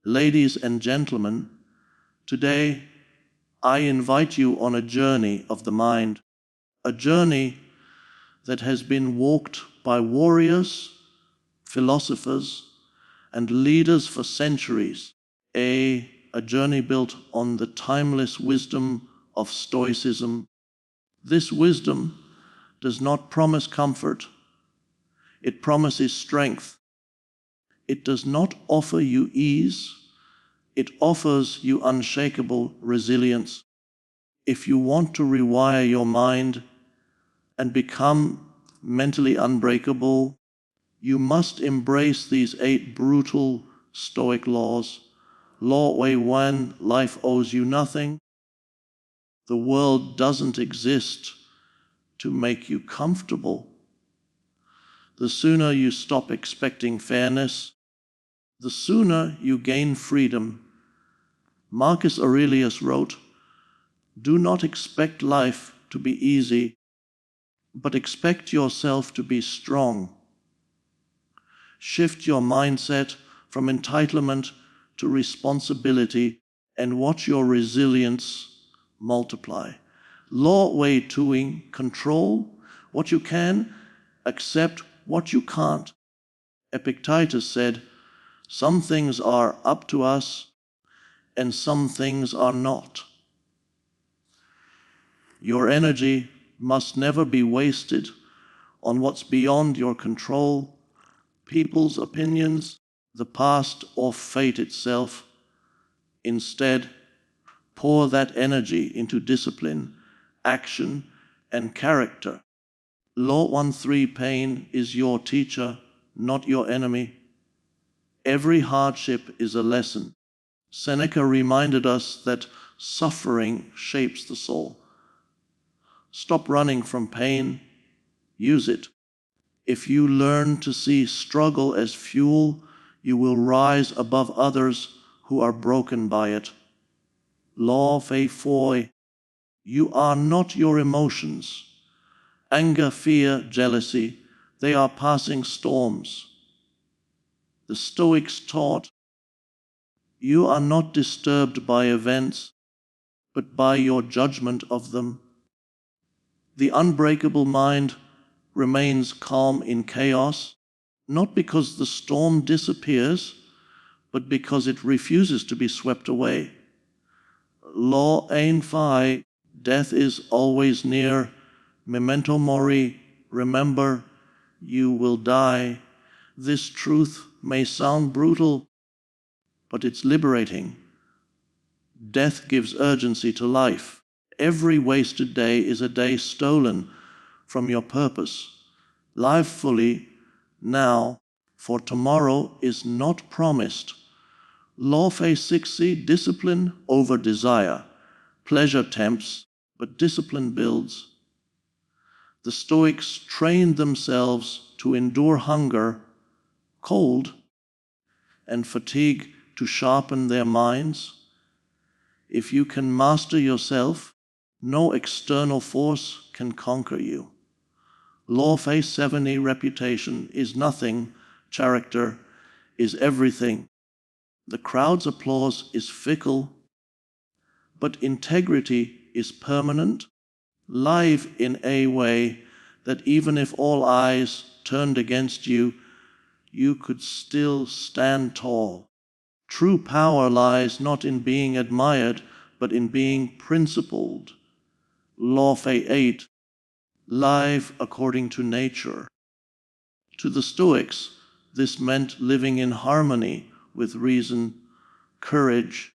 Ladies and gentlemen, today I invite you on a journey of the mind, a journey that has been walked by warriors, philosophers, and leaders for centuries, a journey built on the timeless wisdom of Stoicism. This wisdom does not promise comfort. It promises strength. It does not offer you ease. It offers you unshakable resilience. If you want to rewire your mind and become mentally unbreakable, you must embrace these 8 brutal Stoic laws. Law 1, life owes you nothing. The world doesn't exist to make you comfortable. The sooner you stop expecting fairness, the sooner you gain freedom. Marcus Aurelius wrote, "Do not expect life to be easy, but expect yourself to be strong." Shift your mindset from entitlement to responsibility and watch your resilience multiply. Law 2, control what you can, accept what you can't. Epictetus said, "Some things are up to us and some things are not." Your energy must never be wasted on what's beyond your control, people's opinions, the past, or fate itself. Instead, pour that energy into discipline, action, and character. Law 1.3, pain is your teacher, not your enemy. Every hardship is a lesson. Seneca reminded us that suffering shapes the soul. Stop running from pain. Use it. If you learn to see struggle as fuel, you will rise above others who are broken by it. Law 4, you are not your emotions. Anger, fear, jealousy, they are passing storms. The Stoics taught, you are not disturbed by events, but by your judgment of them. The unbreakable mind remains calm in chaos, not because the storm disappears, but because it refuses to be swept away. Law 5, death is always near. Memento mori, remember, you will die. This truth may sound brutal, but it's liberating. Death gives urgency to life. Every wasted day is a day stolen from your purpose. Live fully now, for tomorrow is not promised. Law 6, discipline over desire. Pleasure tempts, but discipline builds. The Stoics trained themselves to endure hunger, cold, and fatigue to sharpen their minds. If you can master yourself, no external force can conquer you. Law 7, reputation is nothing, character is everything. The crowd's applause is fickle, but integrity is permanent, live in a way that even if all eyes turned against you, you could still stand tall. True power lies not in being admired, but in being principled. Law 8, live according to nature. To the Stoics, this meant living in harmony with reason, courage,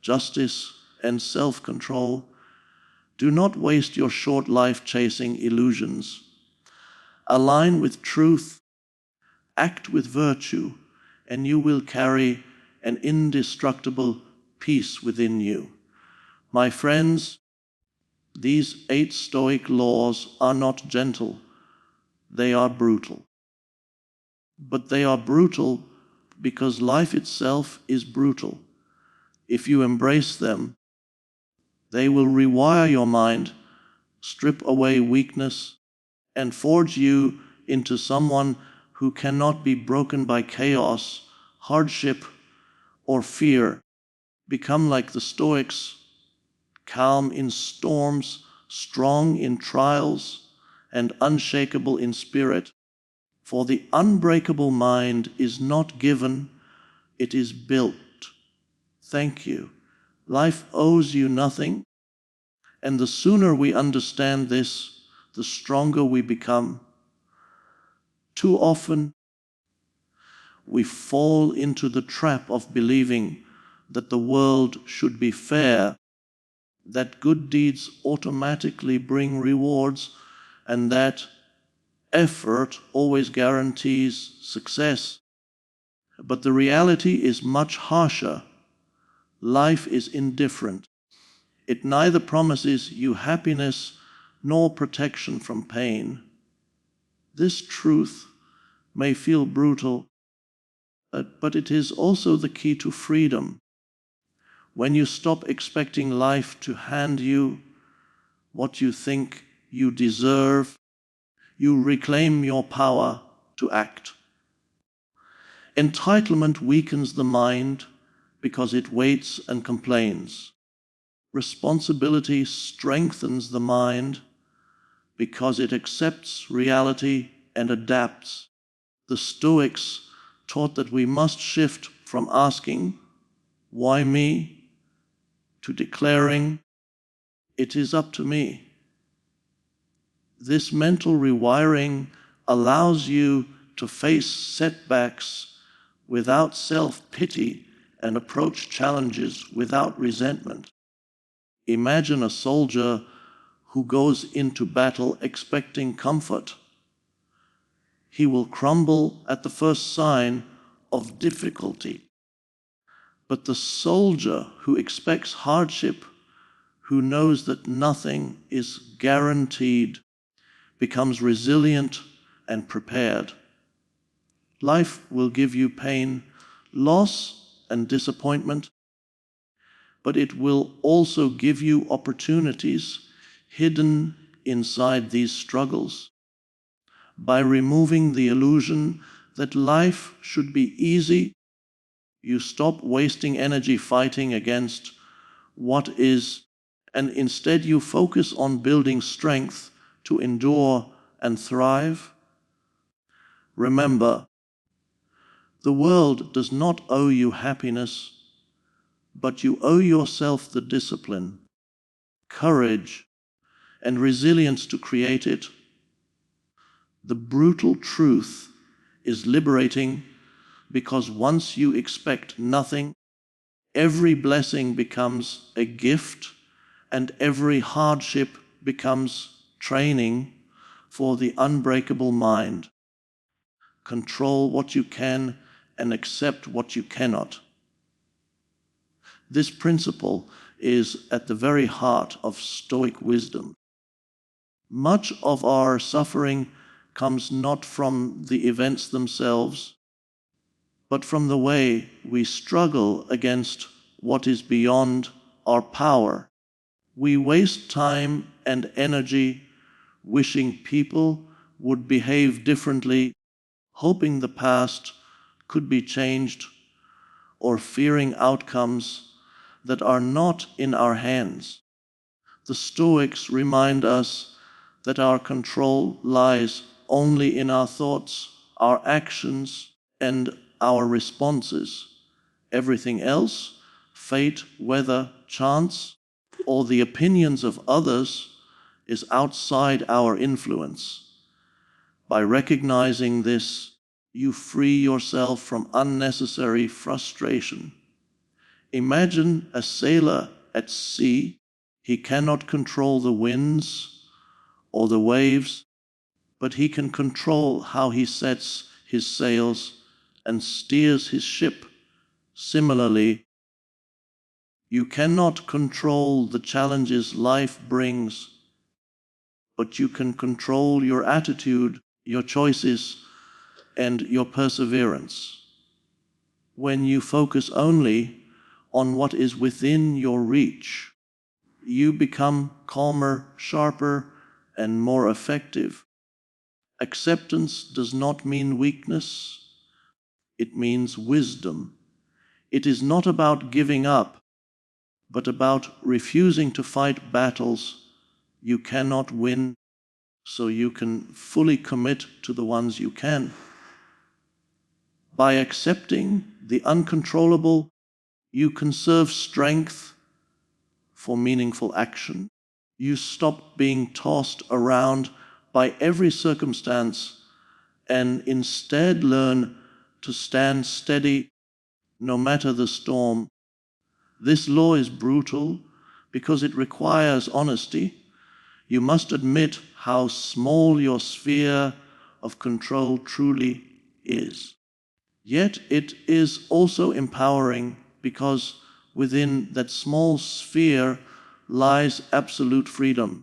justice, and self-control. Do not waste your short life chasing illusions. Align with truth, act with virtue, and you will carry an indestructible peace within you. My friends, these 8 Stoic laws are not gentle, they are brutal. But they are brutal because life itself is brutal. If you embrace them, they will rewire your mind, strip away weakness, and forge you into someone who cannot be broken by chaos, hardship, or fear. Become like the Stoics, calm in storms, strong in trials, and unshakable in spirit. For the unbreakable mind is not given, it is built. Thank you. Life owes you nothing, and the sooner we understand this, the stronger we become. Too often, we fall into the trap of believing that the world should be fair, that good deeds automatically bring rewards, and that effort always guarantees success. But the reality is much harsher. Life is indifferent. It neither promises you happiness nor protection from pain. This truth may feel brutal, but it is also the key to freedom. When you stop expecting life to hand you what you think you deserve, you reclaim your power to act. Entitlement weakens the mind because it waits and complains. Responsibility strengthens the mind because it accepts reality and adapts. The Stoics taught that we must shift from asking, "Why me?" to declaring, "It is up to me." This mental rewiring allows you to face setbacks without self-pity and approach challenges without resentment. Imagine a soldier who goes into battle expecting comfort. He will crumble at the first sign of difficulty. But the soldier who expects hardship, who knows that nothing is guaranteed, becomes resilient and prepared. Life will give you pain, loss, and disappointment, but it will also give you opportunities hidden inside these struggles. By removing the illusion that life should be easy, you stop wasting energy fighting against what is, and instead you focus on building strength to endure and thrive. Remember, the world does not owe you happiness, but you owe yourself the discipline, courage, and resilience to create it. The brutal truth is liberating because once you expect nothing, every blessing becomes a gift and every hardship becomes training for the unbreakable mind. Control what you can and accept what you cannot. This principle is at the very heart of Stoic wisdom. Much of our suffering comes not from the events themselves, but from the way we struggle against what is beyond our power. We waste time and energy wishing people would behave differently, hoping the past could be changed, or fearing outcomes that are not in our hands. The Stoics remind us that our control lies only in our thoughts, our actions, and our responses. Everything else, fate, weather, chance, or the opinions of others, is outside our influence. By recognizing this, you free yourself from unnecessary frustration. Imagine a sailor at sea. He cannot control the winds or the waves, but he can control how he sets his sails and steers his ship. Similarly, you cannot control the challenges life brings, but you can control your attitude, your choices, and your perseverance. When you focus only on what is within your reach, you become calmer, sharper, and more effective. Acceptance does not mean weakness, it means wisdom. It is not about giving up, but about refusing to fight battles you cannot win, so you can fully commit to the ones you can. By accepting the uncontrollable, you conserve strength for meaningful action. You stop being tossed around by every circumstance and instead learn to stand steady no matter the storm. This law is brutal because it requires honesty. You must admit how small your sphere of control truly is. Yet it is also empowering because within that small sphere lies absolute freedom.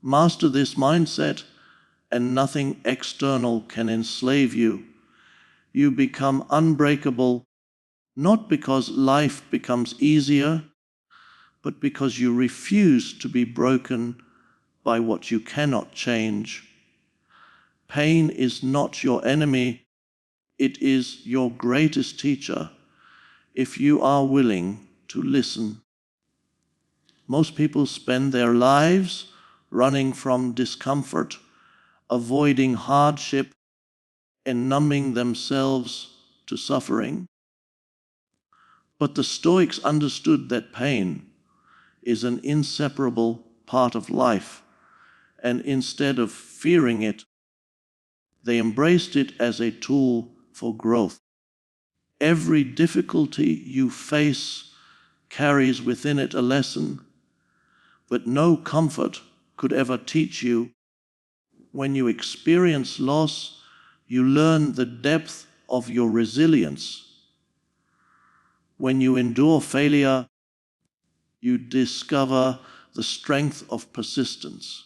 Master this mindset, and nothing external can enslave you. You become unbreakable, not because life becomes easier, but because you refuse to be broken by what you cannot change. Pain is not your enemy, it is your greatest teacher, if you are willing to listen. Most people spend their lives running from discomfort, avoiding hardship, and numbing themselves to suffering. But the Stoics understood that pain is an inseparable part of life, and instead of fearing it, they embraced it as a tool for growth. Every difficulty you face carries within it a lesson, but no comfort could ever teach you. When you experience loss, you learn the depth of your resilience. When you endure failure, you discover the strength of persistence.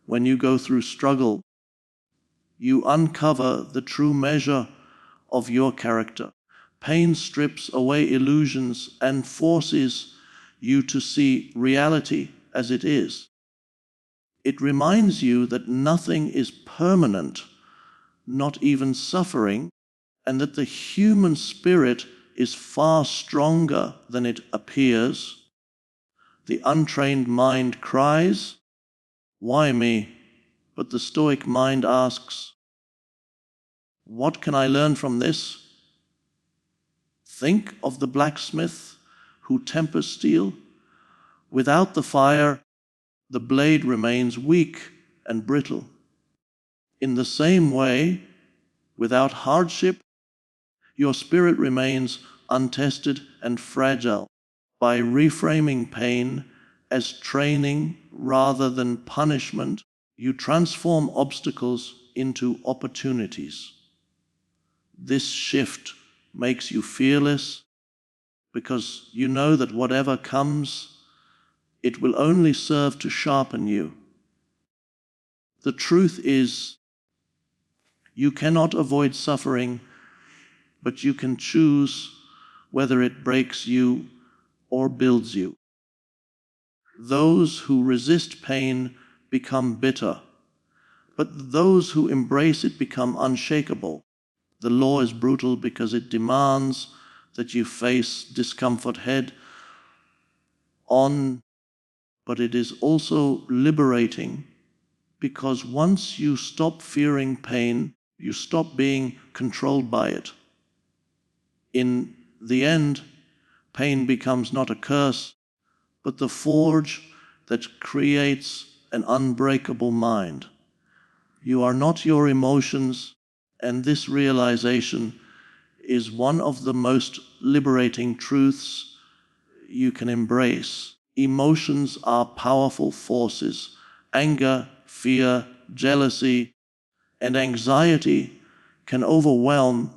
When you go through struggle, you uncover the true measure of your character. Pain strips away illusions and forces you to see reality as it is. It reminds you that nothing is permanent, not even suffering, and that the human spirit is far stronger than it appears. The untrained mind cries, "Why me?" But the Stoic mind asks, "What can I learn from this?" Think of the blacksmith who tempers steel. Without the fire, the blade remains weak and brittle. In the same way, without hardship, your spirit remains untested and fragile. By reframing pain as training rather than punishment, you transform obstacles into opportunities. This shift makes you fearless because you know that whatever comes, it will only serve to sharpen you. The truth is, you cannot avoid suffering, but you can choose whether it breaks you or builds you. Those who resist pain become bitter, but those who embrace it become unshakable. The law is brutal because it demands that you face discomfort head on, but it is also liberating because once you stop fearing pain, you stop being controlled by it. In the end, pain becomes not a curse, but the forge that creates an unbreakable mind. You are not your emotions, and this realization is one of the most liberating truths you can embrace. Emotions are powerful forces. Anger, fear, jealousy, and anxiety can overwhelm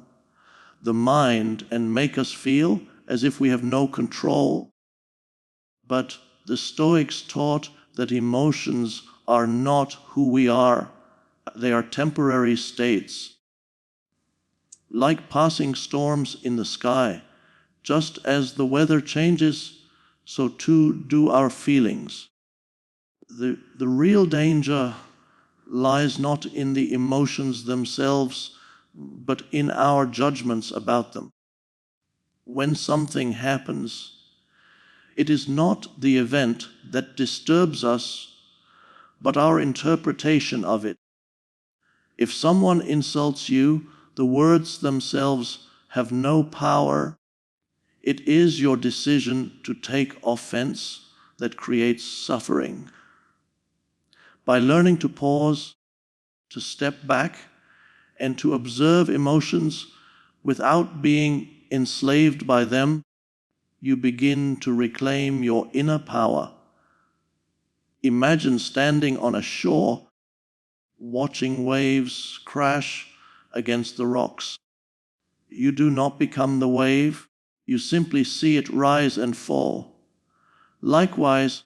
the mind and make us feel as if we have no control. But the Stoics taught that emotions are not who we are. They are temporary states. Like passing storms in the sky, just as the weather changes, so too do our feelings. The real danger lies not in the emotions themselves, but in our judgments about them. When something happens, it is not the event that disturbs us, but our interpretation of it. If someone insults you, the words themselves have no power. It is your decision to take offense that creates suffering. By learning to pause, to step back, and to observe emotions without being enslaved by them, you begin to reclaim your inner power. Imagine standing on a shore, watching waves crash against the rocks. You do not become the wave, you simply see it rise and fall. Likewise,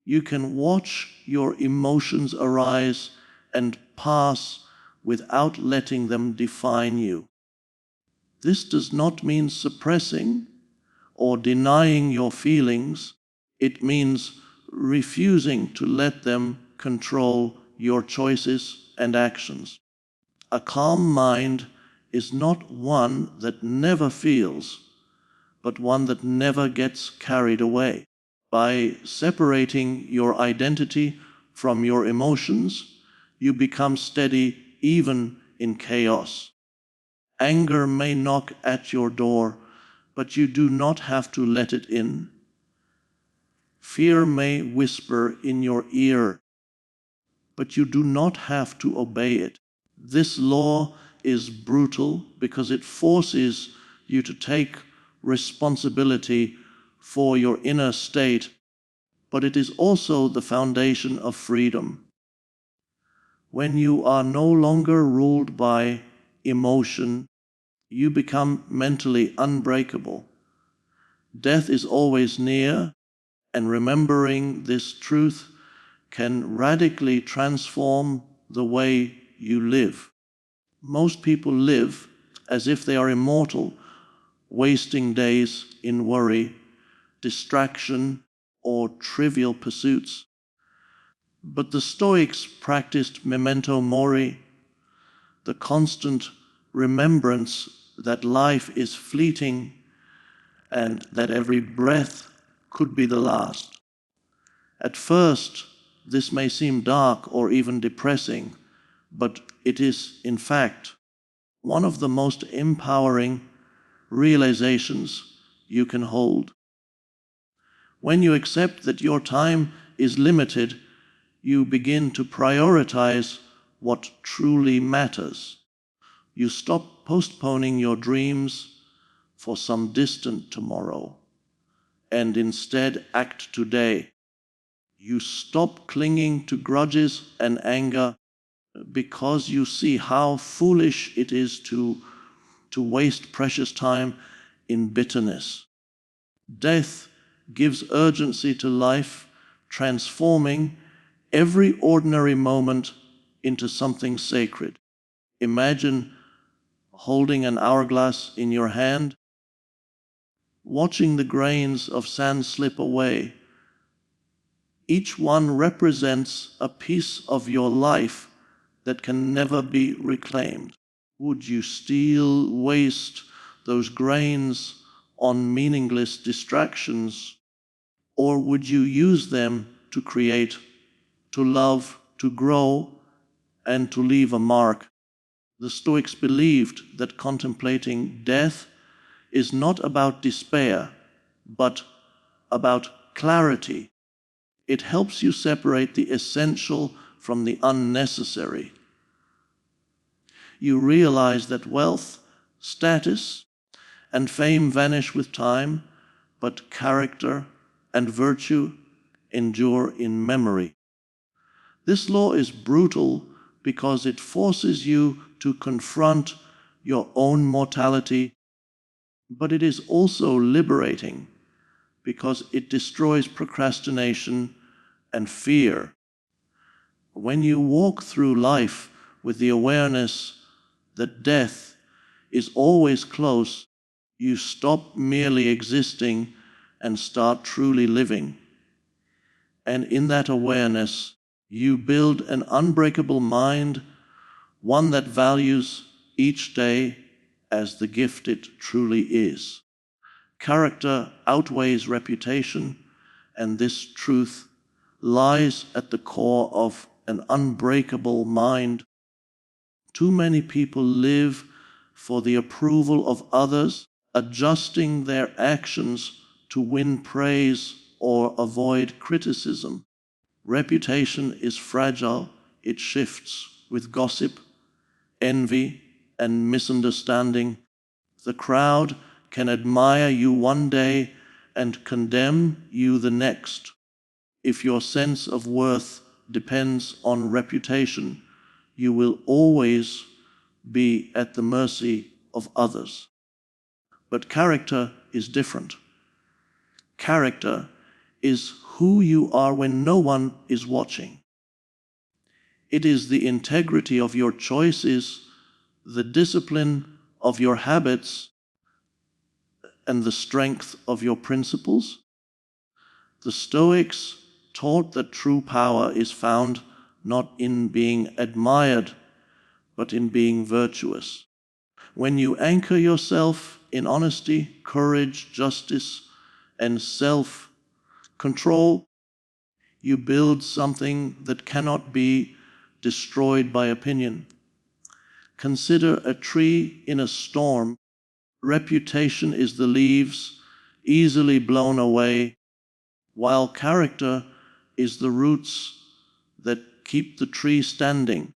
you can watch your emotions arise and pass without letting them define you. This does not mean suppressing or denying your feelings. It means refusing to let them control your choices and actions. A calm mind is not one that never feels, but one that never gets carried away. By separating your identity from your emotions, you become steady even in chaos. Anger may knock at your door, but you do not have to let it in. Fear may whisper in your ear, but you do not have to obey it. This law is brutal because it forces you to take responsibility for your inner state, but it is also the foundation of freedom. When you are no longer ruled by emotion, you become mentally unbreakable. Death is always near, and remembering this truth can radically transform the way you live. Most people live as if they are immortal, wasting days in worry, distraction, or trivial pursuits. But the Stoics practiced memento mori, the constant remembrance that life is fleeting and that every breath could be the last. At first, this may seem dark or even depressing, but it is, in fact, one of the most empowering realizations you can hold. When you accept that your time is limited, you begin to prioritize what truly matters. You stop postponing your dreams for some distant tomorrow and instead act today. You stop clinging to grudges and anger because you see how foolish it is to waste precious time in bitterness. Death gives urgency to life, transforming every ordinary moment into something sacred. Imagine holding an hourglass in your hand, watching the grains of sand slip away. Each one represents a piece of your life that can never be reclaimed. Would you still waste those grains on meaningless distractions, or would you use them to create, to love, to grow, and to leave a mark? The Stoics believed that contemplating death is not about despair, but about clarity. It helps you separate the essential from the unnecessary. You realize that wealth, status, and fame vanish with time, but character and virtue endure in memory. This law is brutal because it forces you to confront your own mortality, but it is also liberating because it destroys procrastination and fear. When you walk through life with the awareness that death is always close, you stop merely existing and start truly living. And in that awareness, you build an unbreakable mind, one that values each day as the gift it truly is. Character outweighs reputation, and this truth lies at the core of an unbreakable mind. Too many people live for the approval of others, adjusting their actions to win praise or avoid criticism. Reputation is fragile. It shifts with gossip, envy, and misunderstanding. The crowd can admire you one day and condemn you the next. If your sense of worth depends on reputation, you will always be at the mercy of others. But character is different. Character is who you are when no one is watching. It is the integrity of your choices, the discipline of your habits, and the strength of your principles. The Stoics taught that true power is found not in being admired, but in being virtuous. When you anchor yourself in honesty, courage, justice, and self-control, you build something that cannot be destroyed by opinion. Consider a tree in a storm. Reputation is the leaves, easily blown away, while character is the roots that keep the tree standing.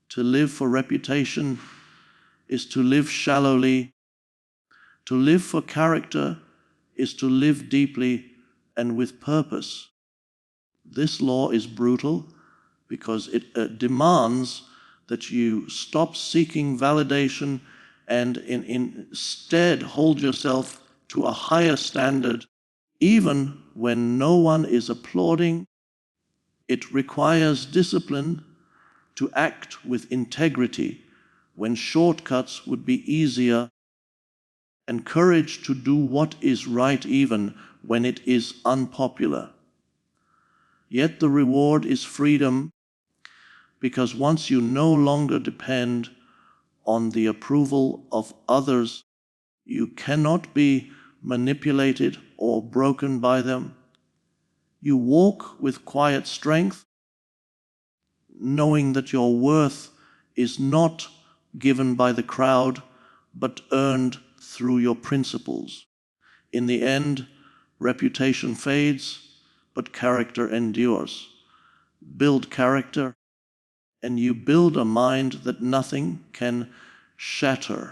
To live for reputation is to live shallowly. To live for character is to live deeply and with purpose. This law is brutal because it demands that you stop seeking validation and instead hold yourself to a higher standard, even when no one is applauding. It requires discipline to act with integrity when shortcuts would be easier, and courage to do what is right even when it is unpopular. Yet the reward is freedom, because once you no longer depend on the approval of others, you cannot be manipulated or broken by them. You walk with quiet strength, knowing that your worth is not given by the crowd, but earned through your principles. In the end, reputation fades, but character endures. Build character, and you build a mind that nothing can shatter.